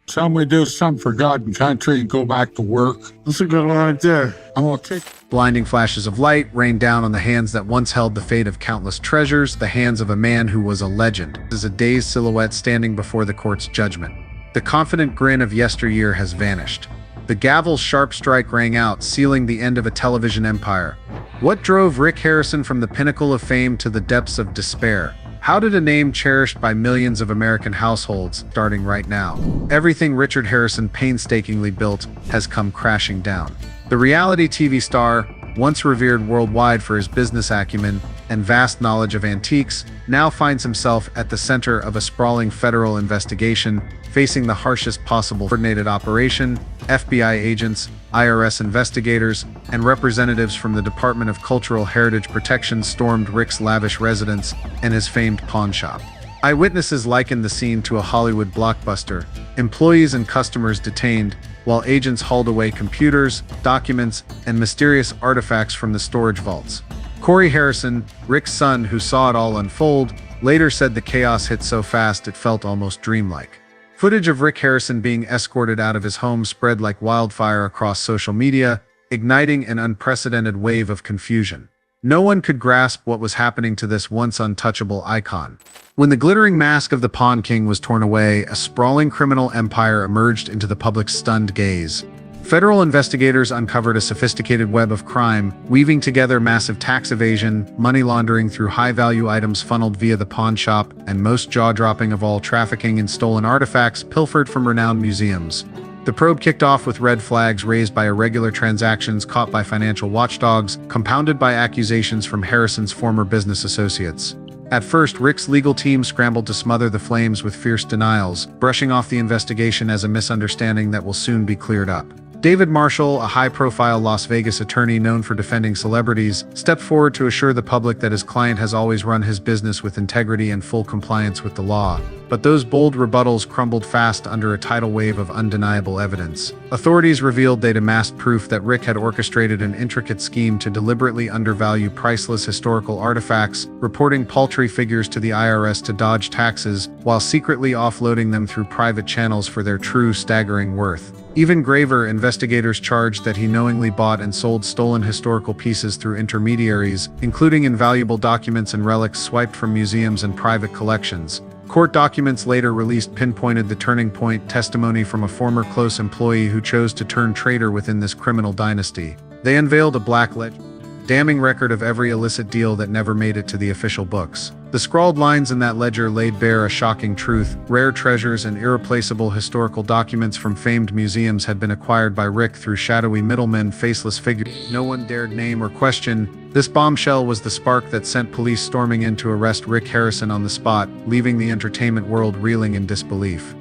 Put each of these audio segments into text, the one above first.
Somebody do something for God and country and go back to work. That's a good one right there. I'm gonna take. Blinding flashes of light rained down on the hands that once held the fate of countless treasures, the hands of a man who was a legend. Is a dazed silhouette standing before the court's judgment. The confident grin of yesteryear has vanished. The gavel's sharp strike rang out, sealing the end of a television empire. What drove Rick Harrison from the pinnacle of fame to the depths of despair? How did a name cherished by millions of American households, starting right now? Everything Richard Harrison painstakingly built has come crashing down. The reality TV star, once revered worldwide for his business acumen and vast knowledge of antiques, now finds himself at the center of a sprawling federal investigation, facing the harshest possible coordinated operation. FBI agents, IRS investigators, and representatives from the Department of Cultural Heritage Protection stormed Rick's lavish residence and his famed pawn shop. Eyewitnesses likened the scene to a Hollywood blockbuster, employees and customers detained, while agents hauled away computers, documents, and mysterious artifacts from the storage vaults. Corey Harrison, Rick's son who saw it all unfold, later said the chaos hit so fast it felt almost dreamlike. Footage of Rick Harrison being escorted out of his home spread like wildfire across social media, igniting an unprecedented wave of confusion. No one could grasp what was happening to this once untouchable icon. When the glittering mask of the Pawn King was torn away, a sprawling criminal empire emerged into the public's stunned gaze. Federal investigators uncovered a sophisticated web of crime, weaving together massive tax evasion, money laundering through high-value items funneled via the pawn shop, and most jaw-dropping of all, trafficking in stolen artifacts pilfered from renowned museums. The probe kicked off with red flags raised by irregular transactions caught by financial watchdogs, compounded by accusations from Harrison's former business associates. At first, Rick's legal team scrambled to smother the flames with fierce denials, brushing off the investigation as a misunderstanding that will soon be cleared up. David Marshall, a high-profile Las Vegas attorney known for defending celebrities, stepped forward to assure the public that his client has always run his business with integrity and full compliance with the law. But those bold rebuttals crumbled fast under a tidal wave of undeniable evidence. Authorities revealed they'd amassed proof that Rick had orchestrated an intricate scheme to deliberately undervalue priceless historical artifacts, reporting paltry figures to the IRS to dodge taxes, while secretly offloading them through private channels for their true staggering worth. Even graver, investigators charged that he knowingly bought and sold stolen historical pieces through intermediaries, including invaluable documents and relics swiped from museums and private collections. Court documents later released pinpointed the turning point testimony from a former close employee who chose to turn traitor within this criminal dynasty. They unveiled a black ledger, damning record of every illicit deal that never made it to the official books. The scrawled lines in that ledger laid bare a shocking truth. Rare treasures and irreplaceable historical documents from famed museums had been acquired by Rick through shadowy middlemen, faceless figures no one dared name or question. This bombshell was the spark that sent police storming in to arrest Rick Harrison on the spot, leaving the entertainment world reeling in disbelief.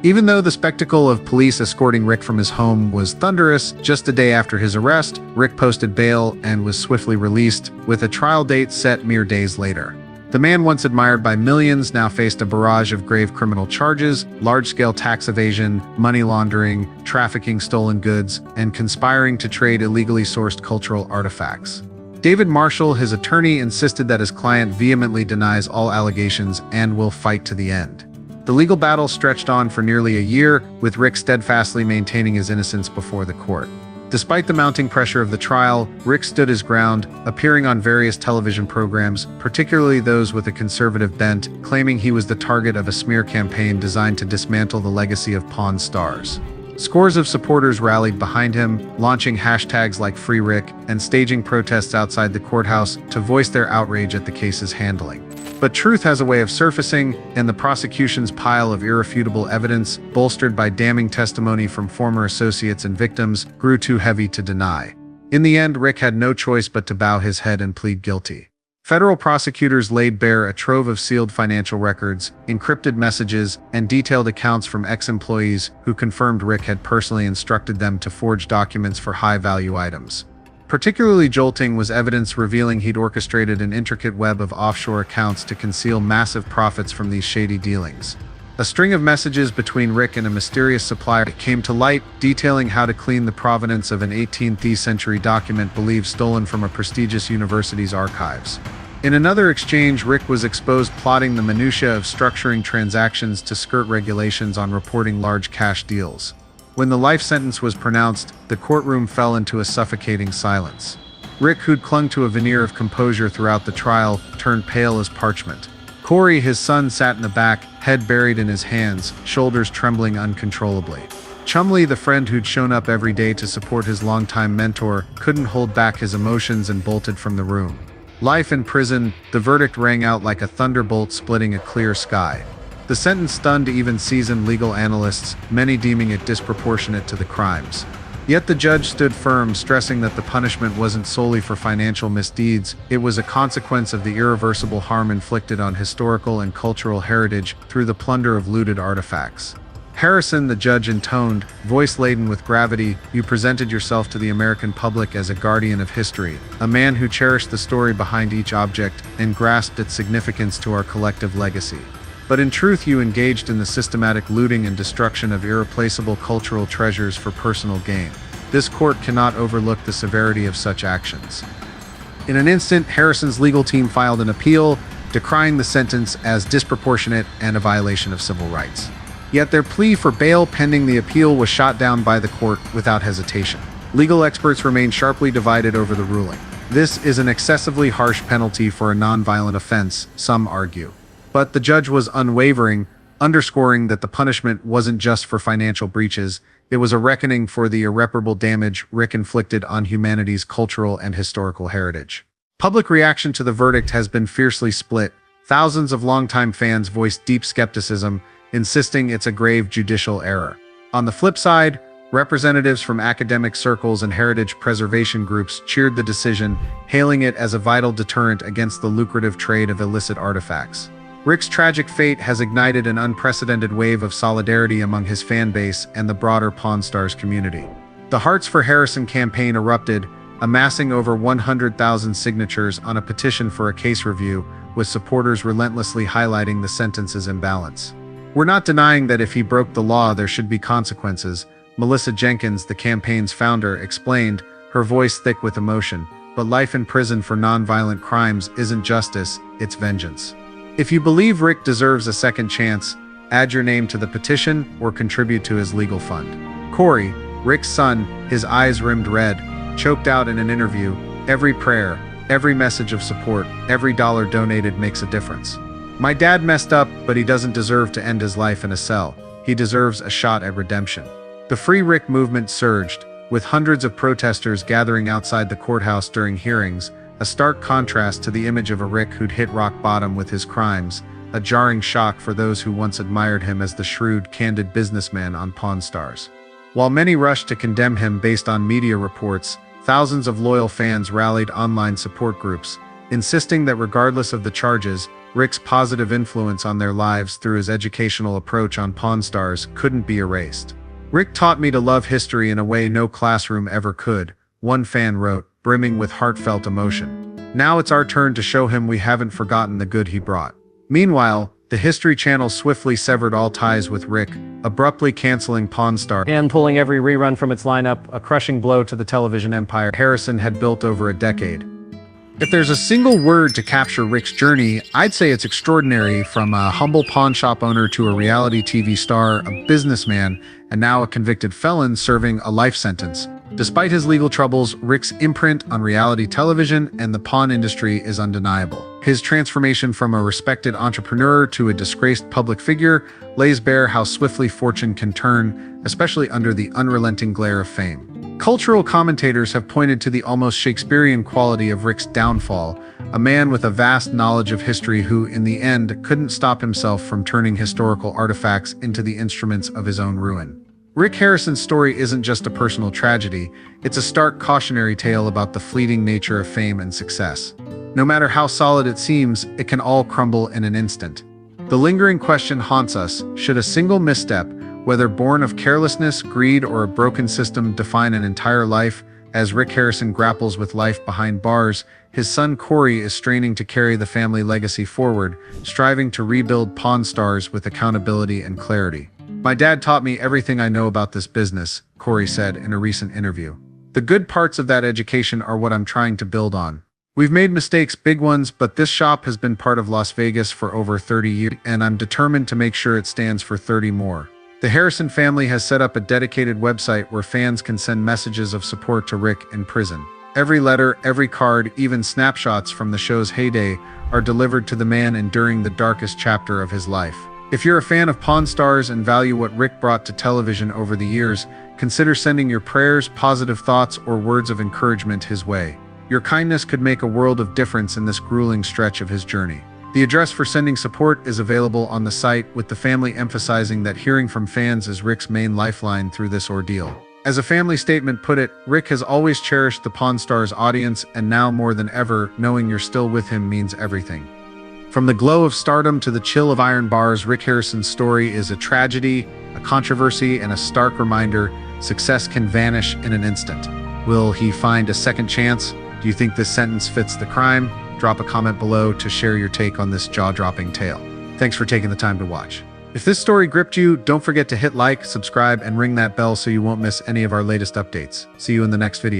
Even though the spectacle of police escorting Rick from his home was thunderous, just a day after his arrest, Rick posted bail and was swiftly released, with a trial date set mere days later. The man once admired by millions now faced a barrage of grave criminal charges, large-scale tax evasion, money laundering, trafficking stolen goods, and conspiring to trade illegally sourced cultural artifacts. David Marshall, his attorney, insisted that his client vehemently denies all allegations and will fight to the end. The legal battle stretched on for nearly a year, with Rick steadfastly maintaining his innocence before the court. Despite the mounting pressure of the trial, Rick stood his ground, appearing on various television programs, particularly those with a conservative bent, claiming he was the target of a smear campaign designed to dismantle the legacy of Pawn stars. Scores of supporters rallied behind him, launching hashtags like Free Rick and staging protests outside the courthouse to voice their outrage at the case's handling. But truth has a way of surfacing, and the prosecution's pile of irrefutable evidence, bolstered by damning testimony from former associates and victims, grew too heavy to deny. In the end, Rick had no choice but to bow his head and plead guilty. Federal prosecutors laid bare a trove of sealed financial records, encrypted messages, and detailed accounts from ex-employees who confirmed Rick had personally instructed them to forge documents for high-value items. Particularly jolting was evidence revealing he'd orchestrated an intricate web of offshore accounts to conceal massive profits from these shady dealings. A string of messages between Rick and a mysterious supplier came to light, detailing how to clean the provenance of an 18th century document believed stolen from a prestigious university's archives. In another exchange, Rick was exposed plotting the minutiae of structuring transactions to skirt regulations on reporting large cash deals. When the life sentence was pronounced, the courtroom fell into a suffocating silence. Rick, who'd clung to a veneer of composure throughout the trial, turned pale as parchment. Corey, his son, sat in the back, head buried in his hands, shoulders trembling uncontrollably. Chumley, the friend who'd shown up every day to support his longtime mentor, couldn't hold back his emotions and bolted from the room. Life in prison, the verdict rang out like a thunderbolt splitting a clear sky. The sentence stunned even seasoned legal analysts, many deeming it disproportionate to the crimes. Yet the judge stood firm, stressing that the punishment wasn't solely for financial misdeeds, it was a consequence of the irreversible harm inflicted on historical and cultural heritage through the plunder of looted artifacts. Harrison, the judge intoned, voice laden with gravity, you presented yourself to the American public as a guardian of history, a man who cherished the story behind each object and grasped its significance to our collective legacy. But in truth, you engaged in the systematic looting and destruction of irreplaceable cultural treasures for personal gain. This court cannot overlook the severity of such actions. In an instant, Harrison's legal team filed an appeal, decrying the sentence as disproportionate and a violation of civil rights. Yet their plea for bail pending the appeal was shot down by the court without hesitation. Legal experts remain sharply divided over the ruling. This is an excessively harsh penalty for a nonviolent offense, some argue. But the judge was unwavering, underscoring that the punishment wasn't just for financial breaches, it was a reckoning for the irreparable damage Rick inflicted on humanity's cultural and historical heritage. Public reaction to the verdict has been fiercely split. Thousands of longtime fans voiced deep skepticism, insisting it's a grave judicial error. On the flip side, representatives from academic circles and heritage preservation groups cheered the decision, hailing it as a vital deterrent against the lucrative trade of illicit artifacts. Rick's tragic fate has ignited an unprecedented wave of solidarity among his fan base and the broader Pawn Stars community. The Hearts for Harrison campaign erupted, amassing over 100,000 signatures on a petition for a case review, with supporters relentlessly highlighting the sentence's imbalance. We're not denying that if he broke the law, there should be consequences, Melissa Jenkins, the campaign's founder, explained, her voice thick with emotion, but life in prison for nonviolent crimes isn't justice, it's vengeance. If you believe Rick deserves a second chance, add your name to the petition or contribute to his legal fund. Corey, Rick's son, his eyes rimmed red, choked out in an interview, every prayer, every message of support, every dollar donated makes a difference. My dad messed up, but he doesn't deserve to end his life in a cell. He deserves a shot at redemption. The Free Rick movement surged, with hundreds of protesters gathering outside the courthouse during hearings, a stark contrast to the image of a Rick who'd hit rock bottom with his crimes, a jarring shock for those who once admired him as the shrewd, candid businessman on Pawn Stars. While many rushed to condemn him based on media reports, thousands of loyal fans rallied online support groups, insisting that regardless of the charges, Rick's positive influence on their lives through his educational approach on Pawn Stars couldn't be erased. Rick taught me to love history in a way no classroom ever could, one fan wrote, brimming with heartfelt emotion. Now it's our turn to show him we haven't forgotten the good he brought. Meanwhile, the History Channel swiftly severed all ties with Rick, abruptly canceling Pawn Stars and pulling every rerun from its lineup, a crushing blow to the television empire Harrison had built over a decade. If there's a single word to capture Rick's journey, I'd say it's extraordinary. From a humble pawn shop owner to a reality TV star, a businessman, and now a convicted felon serving a life sentence. Despite his legal troubles, Rick's imprint on reality television and the pawn industry is undeniable. His transformation from a respected entrepreneur to a disgraced public figure lays bare how swiftly fortune can turn, especially under the unrelenting glare of fame. Cultural commentators have pointed to the almost Shakespearean quality of Rick's downfall, a man with a vast knowledge of history who, in the end, couldn't stop himself from turning historical artifacts into the instruments of his own ruin. Rick Harrison's story isn't just a personal tragedy, it's a stark cautionary tale about the fleeting nature of fame and success. No matter how solid it seems, it can all crumble in an instant. The lingering question haunts us: should a single misstep, whether born of carelessness, greed, or a broken system, define an entire life? As Rick Harrison grapples with life behind bars, his son Corey is straining to carry the family legacy forward, striving to rebuild Pawn Stars with accountability and clarity. My dad taught me everything I know about this business, Corey said in a recent interview. The good parts of that education are what I'm trying to build on. We've made mistakes, big ones, but this shop has been part of Las Vegas for over 30 years, and I'm determined to make sure it stands for 30 more. The Harrison family has set up a dedicated website where fans can send messages of support to Rick in prison. Every letter, every card, even snapshots from the show's heyday are delivered to the man enduring the darkest chapter of his life. If you're a fan of Pawn Stars and value what Rick brought to television over the years, consider sending your prayers, positive thoughts, or words of encouragement his way. Your kindness could make a world of difference in this grueling stretch of his journey. The address for sending support is available on the site, with the family emphasizing that hearing from fans is Rick's main lifeline through this ordeal. As a family statement put it, Rick has always cherished the Pawn Stars audience, and now more than ever, knowing you're still with him means everything. From the glow of stardom to the chill of iron bars, Rick Harrison's story is a tragedy, a controversy, and a stark reminder success can vanish in an instant. Will he find a second chance? Do you think this sentence fits the crime? Drop a comment below to share your take on this jaw-dropping tale. Thanks for taking the time to watch. If this story gripped you, don't forget to hit like, subscribe, and ring that bell so you won't miss any of our latest updates. See you in the next video.